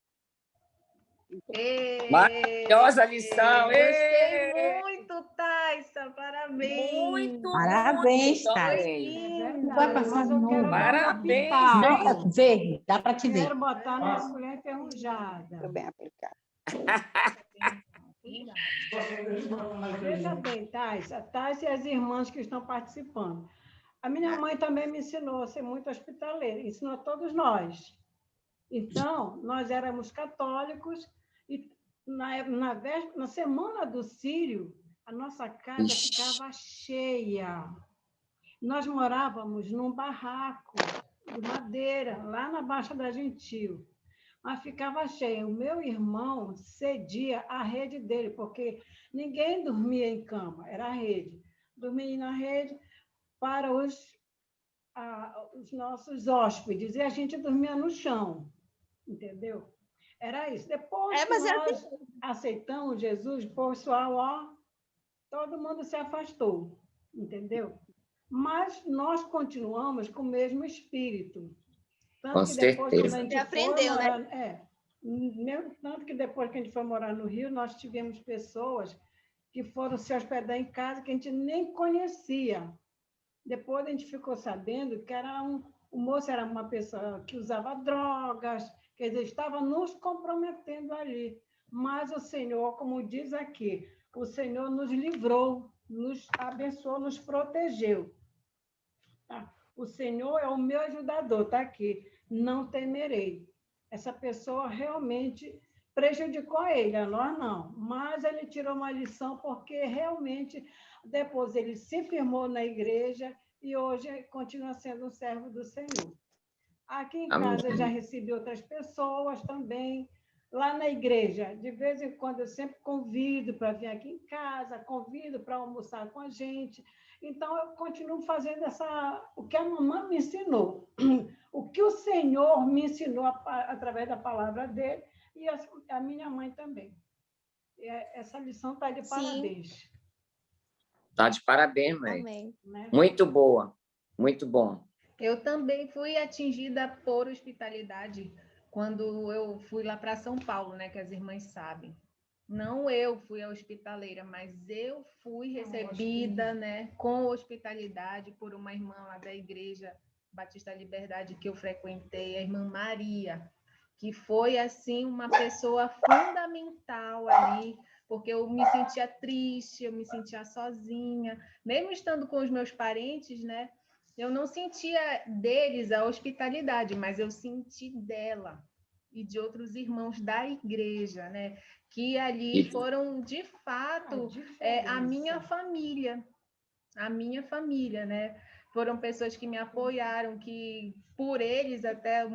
Maravilhosa lição! Gostei muito, Thaisa. Parabéns. Muito, Parabéns, muito Thaisa. também. Não vai passar mas eu de quero novo. dar meu Parabéns, pitaco. Não, verde, dá para te ver. Quero botar minha colher enferrujada. Muito bem aplicado. Veja bem, Thaisa. Thaisa e as irmãs que estão participando. A minha mãe também me ensinou a ser muito hospitaleira, ensinou a todos nós. Então, nós éramos católicos e na semana do Círio, a nossa casa ficava cheia. Nós morávamos num barraco de madeira, lá na Baixa da Gentil, mas ficava cheia. O meu irmão cedia a rede dele, porque ninguém dormia em cama, era a rede. Dormia na rede para os nossos hóspedes, e a gente dormia no chão, entendeu? Era isso. Depois que nós aceitamos Jesus, pessoal, todo mundo se afastou, entendeu? Mas nós continuamos com o mesmo espírito. Com certeza. Quando a gente aprendeu, tanto que depois que a gente foi morar no Rio, nós tivemos pessoas que foram se hospedar em casa que a gente nem conhecia. Depois a gente ficou sabendo que o moço era uma pessoa que usava drogas, quer dizer, estava nos comprometendo ali. Mas o Senhor, como diz aqui, o Senhor nos livrou, nos abençoou, nos protegeu. Tá? O Senhor é o meu ajudador, está aqui. Não temerei. Essa pessoa realmente prejudicou ele, a nós não. Mas ele tirou uma lição porque realmente depois ele se firmou na igreja e hoje continua sendo um servo do Senhor. Aqui em casa eu já recebi outras pessoas também. Lá na igreja, de vez em quando eu sempre convido para vir aqui em casa, convido para almoçar com a gente. Então, eu continuo fazendo o que a mamãe me ensinou, o que o Senhor me ensinou através da palavra dele e a minha mãe também. Essa lição está de parabéns. Está de parabéns, mãe. Amém. Muito boa, muito bom. Eu também fui atingida por hospitalidade quando eu fui lá para São Paulo, né, que as irmãs sabem. Não eu fui a hospitaleira, mas eu fui recebida, né, com hospitalidade por uma irmã lá da Igreja Batista Liberdade que eu frequentei, a irmã Maria, que foi, assim, uma pessoa fundamental ali, porque eu me sentia triste, eu me sentia sozinha, mesmo estando com os meus parentes, né, eu não sentia deles a hospitalidade, mas eu senti dela e de outros irmãos da igreja, né? Que ali foram, de fato, a minha família, né? Foram pessoas que me apoiaram, que por eles até eu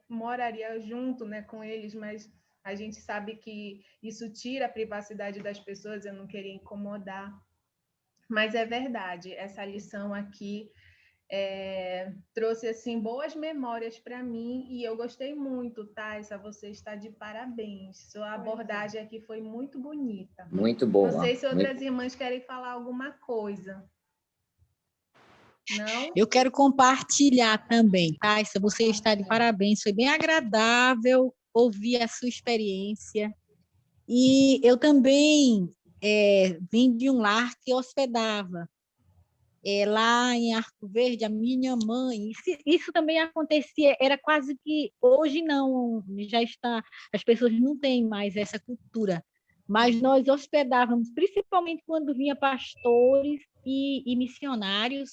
moraria junto, né, com eles, mas a gente sabe que isso tira a privacidade das pessoas, eu não queria incomodar. Mas é verdade, essa lição aqui trouxe assim boas memórias para mim e eu gostei muito, Thaisa, você está de parabéns. Sua abordagem aqui foi muito bonita. Muito boa. Não sei se outras irmãs querem falar alguma coisa. Não? Eu quero compartilhar também, Thaisa, você está de parabéns, foi bem agradável ouvir a sua experiência. E eu também vim de um lar que hospedava. Lá em Arco Verde, a minha mãe, isso também acontecia, era quase que, hoje não, já está, as pessoas não têm mais essa cultura, mas nós hospedávamos, principalmente quando vinha pastores e missionários,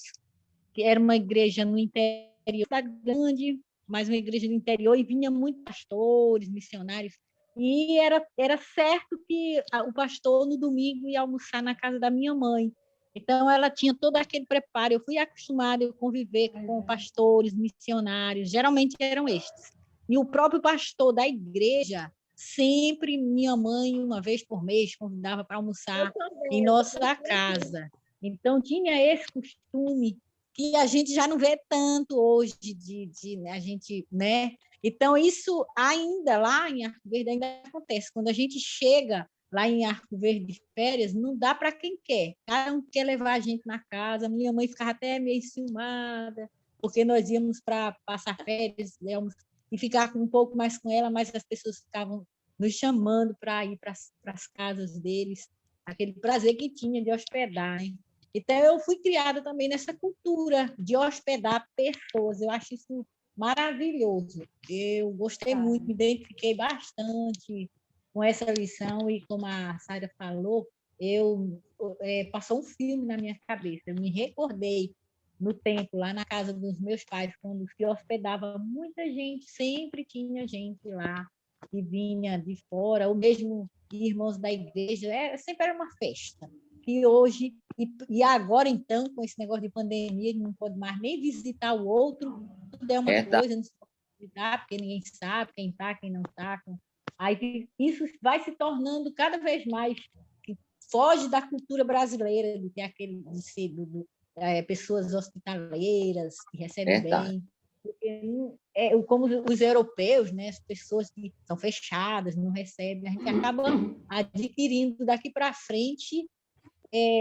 que era uma igreja no interior da grande, mas uma igreja no interior, e vinha muitos pastores, missionários, e era certo que o pastor, no domingo, ia almoçar na casa da minha mãe. Então, ela tinha todo aquele preparo. Eu fui acostumada a conviver com pastores, missionários, geralmente eram estes. E o próprio pastor da igreja, sempre minha mãe, uma vez por mês, convidava para almoçar em nossa casa. Então, tinha esse costume que a gente já não vê tanto hoje, a gente, né? Então, isso ainda lá em Arco Verde ainda acontece. Quando a gente chega lá em Arco Verde de férias, não dá para quem quer. Cada um quer levar a gente na casa. Minha mãe ficava até meio enciumada, porque nós íamos para passar férias, íamos, e ficar um pouco mais com ela, mas as pessoas ficavam nos chamando para ir para as casas deles, aquele prazer que tinha de hospedar, hein? Então, eu fui criada também nessa cultura de hospedar pessoas. Eu acho isso maravilhoso. Eu gostei muito, me identifiquei bastante com essa lição e, como a Sara falou, passou um filme na minha cabeça. Eu me recordei no tempo, lá na casa dos meus pais, quando se hospedava muita gente, sempre tinha gente lá que vinha de fora, ou mesmo irmãos da igreja, sempre era uma festa. E hoje, e agora então, com esse negócio de pandemia, não pode mais nem visitar o outro, tudo é uma coisa, não se pode visitar, porque ninguém sabe quem está, quem não está. Aí isso vai se tornando cada vez mais, que foge da cultura brasileira, de ter aquele de ser pessoas hospitaleiras, que recebem bem. Como os europeus, né, as pessoas que são fechadas, não recebem, a gente acaba adquirindo daqui para frente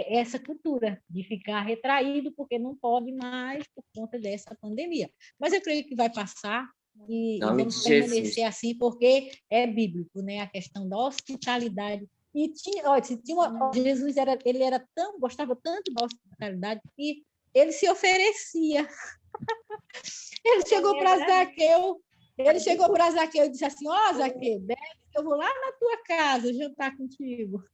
essa cultura de ficar retraído porque não pode mais por conta dessa pandemia. Mas eu creio que vai passar e vamos permanecer assim porque é bíblico, né? A questão da hospitalidade. E Jesus gostava tanto da hospitalidade que ele se oferecia. Ele chegou para Zaqueu e disse assim: Zaqueu, desce que eu vou lá na tua casa jantar contigo.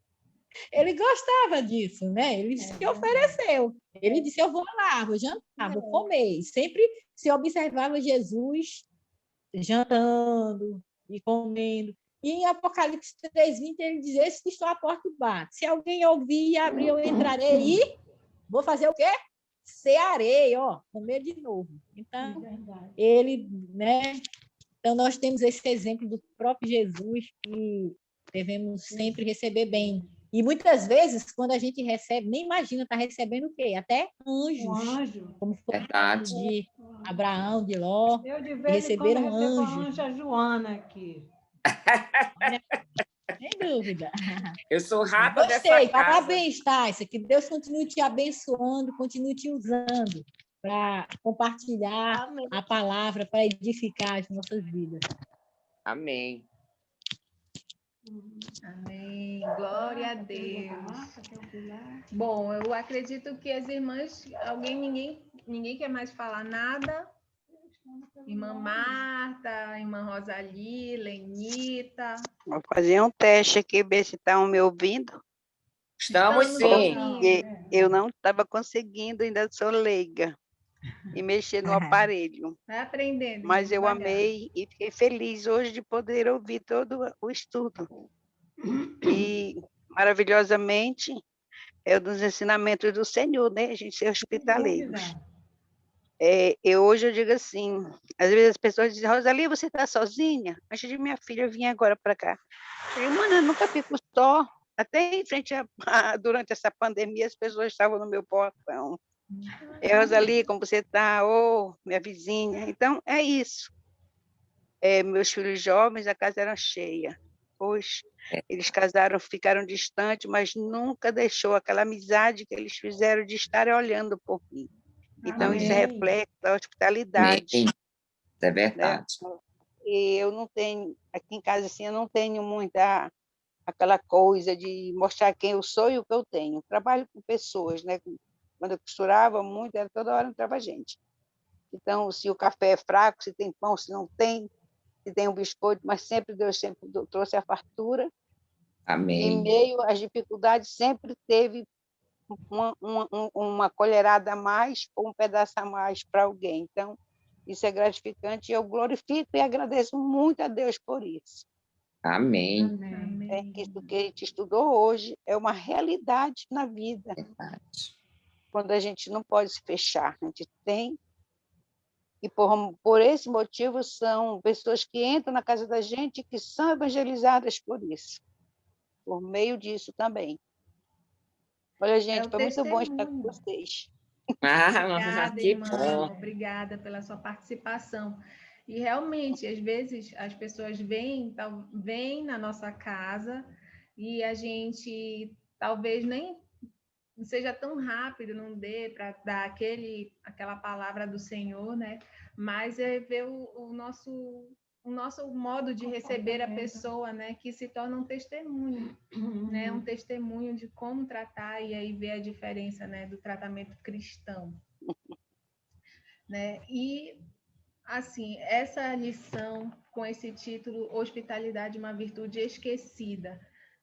Ele gostava disso, né? Ele se ofereceu. Ele disse: eu vou lá, vou jantar, vou comer. E sempre se observava Jesus jantando e comendo. E em Apocalipse 3:20 ele diz: eis que estou à porta e bato. Se alguém ouvir e abrir, eu entrarei e vou fazer o quê? Cearei, comer de novo. Então, né? Então, nós temos esse exemplo do próprio Jesus que devemos sempre receber bem. E muitas vezes, quando a gente recebe, nem imagina, está recebendo o quê? Até anjos. Um anjo. Como foi o caso de Abraão, de Ló. Eu, de vez em quando, recebo a anja Joana aqui. Sem dúvida. Eu sou rata dessa casa. Parabéns, Thaisa. Que Deus continue te abençoando, continue te usando para compartilhar a palavra, para edificar as nossas vidas. Amém. Amém. Glória a Deus. Bom, eu acredito que as irmãs, ninguém quer mais falar nada. Irmã Marta, irmã Rosali, Lenita. Vou fazer um teste aqui, ver se estão me ouvindo. Estamos sim. Porque eu não estava conseguindo, ainda sou leiga, e mexer no aparelho. Vai aprendendo. Mas eu amei e fiquei feliz hoje de poder ouvir todo o estudo. E, maravilhosamente, é um dos ensinamentos do Senhor, né? A gente ser hospitaleiros. Hoje eu digo assim, às vezes as pessoas dizem: Rosali, você está sozinha? Antes de minha filha vir agora para cá. Eu digo: mano, eu nunca fico só. Até em frente durante essa pandemia, as pessoas estavam no meu portão. Rosali, como você está? Minha vizinha. Então, é isso. Meus filhos jovens, a casa era cheia. Hoje, eles casaram, ficaram distantes, mas nunca deixou aquela amizade que eles fizeram de estar olhando por mim. Então, isso é reflexo da hospitalidade. É verdade. Né? E eu não tenho, aqui em casa, assim, eu não tenho muita aquela coisa de mostrar quem eu sou e o que eu tenho. Eu trabalho com pessoas, né? Quando eu costurava muito, era toda hora entrava gente. Então, se o café é fraco, se tem pão, se não tem, se tem um biscoito, mas sempre Deus sempre trouxe a fartura. Amém. Em meio às dificuldades, sempre teve uma colherada a mais ou um pedaço a mais para alguém. Então, isso é gratificante e eu glorifico e agradeço muito a Deus por isso. Amém. Isso que a gente estudou hoje é uma realidade na vida. Verdade. quando a gente não pode se fechar. A gente tem, e por esse motivo são pessoas que entram na casa da gente que são evangelizadas por isso, por meio disso também. Olha, É gente, o foi muito bom estar com testemunho. vocês. Ah, Obrigada, que irmã. bom. Obrigada pela sua participação. E realmente, às vezes, as pessoas vêm na nossa casa e a gente talvez nem não seja tão rápido, não dê para dar aquela palavra do Senhor, né? Mas é ver o nosso modo de receber a pessoa, né? Que se torna um testemunho, né? Um testemunho de como tratar e aí ver a diferença, né? Do tratamento cristão, né? E assim, essa lição com esse título, Hospitalidade, uma virtude esquecida,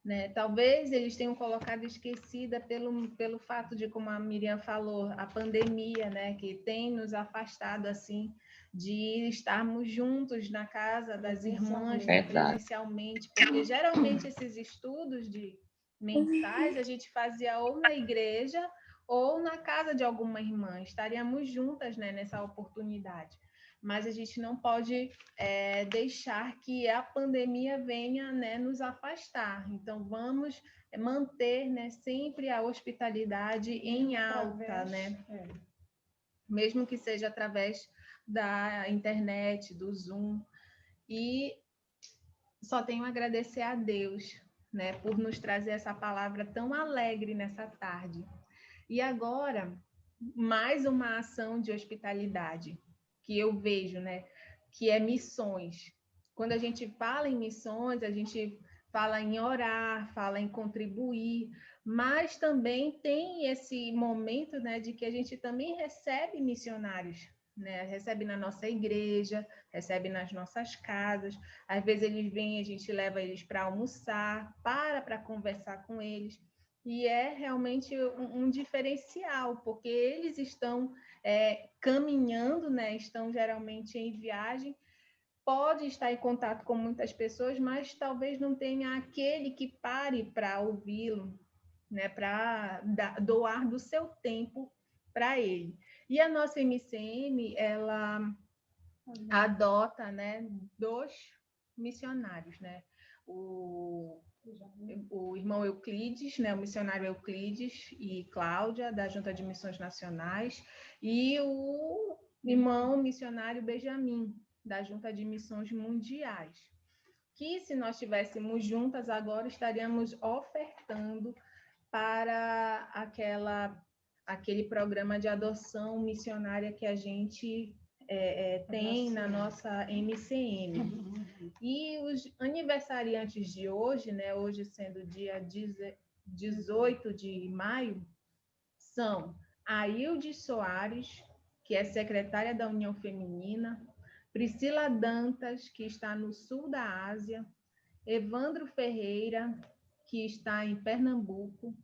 né? Talvez eles tenham colocado esquecida pelo fato de, como a Miriam falou, a pandemia, né? Que tem nos afastado, assim, de estarmos juntos na casa das irmãs, né? Presencialmente, porque geralmente esses estudos mensais a gente fazia ou na igreja ou na casa de alguma irmã, estaríamos juntas, né, nessa oportunidade. Mas a gente não pode deixar que a pandemia venha, né, nos afastar. Então, vamos manter, né, sempre a hospitalidade em alta, né? Mesmo que seja através da internet, do Zoom. E só tenho a agradecer a Deus, né, por nos trazer essa palavra tão alegre nessa tarde. E agora, mais uma ação de hospitalidade que eu vejo, né? Que é missões. Quando a gente fala em missões, a gente fala em orar, fala em contribuir, mas também tem esse momento, né, de que a gente também recebe missionários, né? Recebe na nossa igreja, recebe nas nossas casas. Às vezes eles vêm, a gente leva eles para almoçar, para conversar com eles. E é realmente um diferencial, porque eles estão caminhando, né? Estão geralmente em viagem, pode estar em contato com muitas pessoas, mas talvez não tenha aquele que pare para ouvi-lo, né? Para doar do seu tempo para ele. E a nossa MCM, ela adota, né, 2 missionários, né? O irmão Euclides, né, o missionário Euclides e Cláudia, da Junta de Missões Nacionais, e o irmão missionário Benjamin, da Junta de Missões Mundiais. Que, se nós estivéssemos juntas agora, estaríamos ofertando para aquele programa de adoção missionária que a gente tem na nossa MCM. E os aniversariantes de hoje, né, hoje sendo dia 18 de maio, são a Hilde Soares, que é secretária da União Feminina, Priscila Dantas, que está no sul da Ásia, Evandro Ferreira, que está em Pernambuco,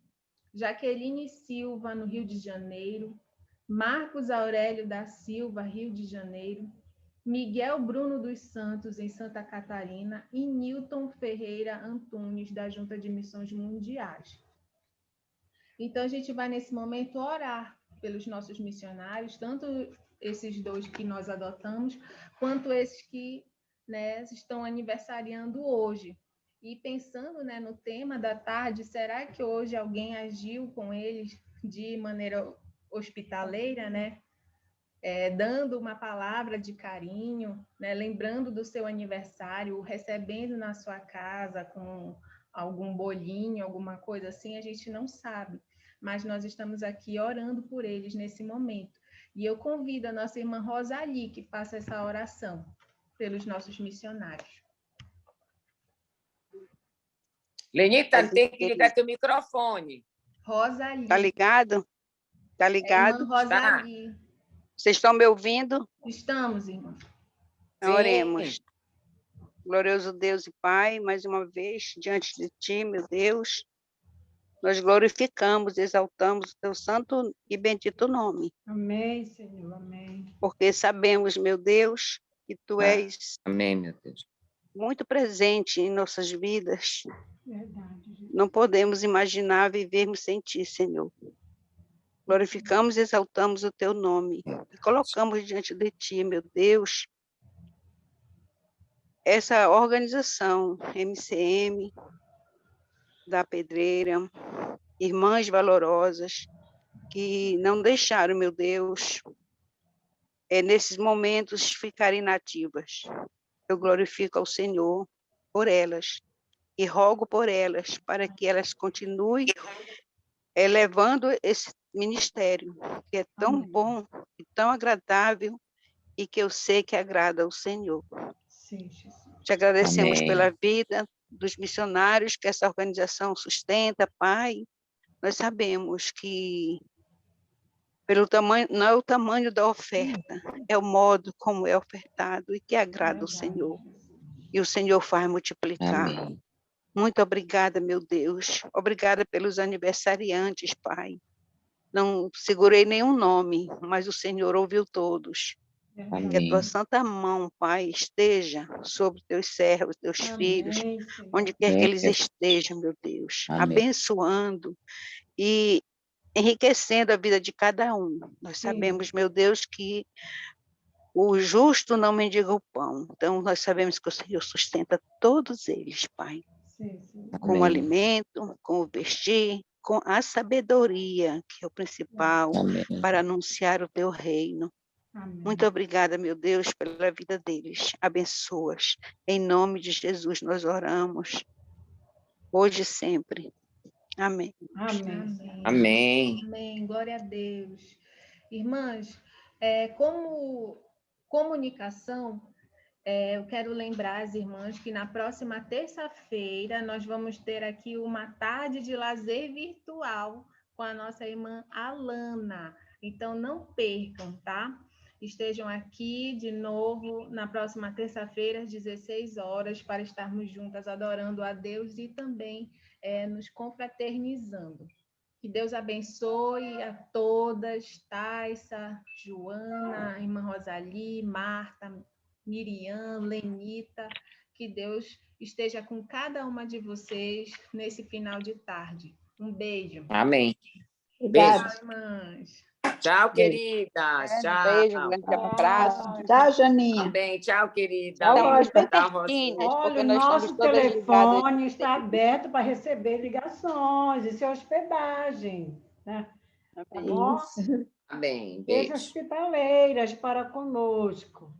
Jaqueline Silva, no Rio de Janeiro, Marcos Aurélio da Silva, Rio de Janeiro, Miguel Bruno dos Santos, em Santa Catarina, e Newton Ferreira Antunes, da Junta de Missões Mundiais. Então, a gente vai, nesse momento, orar pelos nossos missionários, tanto esses 2 que nós adotamos, quanto esses que, né, estão aniversariando hoje. E pensando, né, no tema da tarde, será que hoje alguém agiu com eles de maneira hospitaleira, né? Dando uma palavra de carinho, né? Lembrando do seu aniversário, recebendo na sua casa com algum bolinho, alguma coisa assim, a gente não sabe. Mas nós estamos aqui orando por eles nesse momento. E eu convido a nossa irmã Rosali que faça essa oração pelos nossos missionários. Lenita, tem que ligar teu microfone. Rosali. Tá ligado? Tá ligado? Irmã Rosali. Vocês estão me ouvindo? Estamos, irmã. Oremos. Glorioso Deus e Pai, mais uma vez, diante de Ti, meu Deus, nós glorificamos, exaltamos o Teu santo e bendito nome. Amém, Senhor, amém. Porque sabemos, meu Deus, que Tu és Amém, meu Deus. muito presente em nossas vidas. Verdade. Não podemos imaginar vivermos sem Ti, Senhor. Glorificamos e exaltamos o teu nome e colocamos diante de ti, meu Deus, essa organização MCM da Pedreira, irmãs valorosas que não deixaram, meu Deus, nesses momentos ficarem inativas. Eu glorifico ao Senhor por elas e rogo por elas para que elas continuem levando esse ministério, que é tão bom e tão agradável e que eu sei que agrada ao Senhor. Sim, Jesus. Te agradecemos Amém. pela vida dos missionários que essa organização sustenta, Pai. Nós sabemos que pelo tamanho, não é o tamanho da oferta, é o modo como é ofertado e que agrada ao Senhor. E o Senhor faz multiplicar. Amém. Muito obrigada, meu Deus. Obrigada pelos aniversariantes, Pai. Não segurei nenhum nome, mas o Senhor ouviu todos. Que a tua Amém. santa mão, Pai, esteja sobre teus servos, teus filhos, Amém, Senhor. onde quer que Amém. eles estejam, meu Deus, Amém. abençoando e enriquecendo a vida de cada um. Nós Sim. sabemos, meu Deus, que o justo não mendiga o pão. Então, nós sabemos que o Senhor sustenta todos eles, Pai, Sim, sim. com o Amém. alimento, com o vestir, com a sabedoria, que é o principal, Amém. para anunciar o teu reino. Amém. Muito obrigada, meu Deus, pela vida deles. Abençoa-os. Em nome de Jesus nós oramos, hoje e sempre. Amém. Amém. Amém. Amém. Amém. Glória a Deus. Irmãs, como comunicação, eu quero lembrar as irmãs que na próxima terça-feira nós vamos ter aqui uma tarde de lazer virtual com a nossa irmã Alana. Então, não percam, tá? Estejam aqui de novo na próxima terça-feira, às 16 horas, para estarmos juntas adorando a Deus e também nos confraternizando. Que Deus abençoe a todas, Taissa, Joana, irmã Rosali, Marta, Miriam, Lenita, que Deus esteja com cada uma de vocês nesse final de tarde. Um beijo. Amém. Obrigada. Beijo. Tchau, irmãs. Tchau, Beijo. queridas. Beijo, Tchau. grande abraço. Tchau, Janinha. Também. Tchau, querida. Tchau, Estamos Rosa. bem Tchau, Rosa. pertinhas, porque Olha, o nós estamos nosso todas ligadas. telefone está aberto para receber ligações, isso é hospedagem, né? Tá bom? Isso. Bem, Beijo beijo. hospitaleiras para conosco.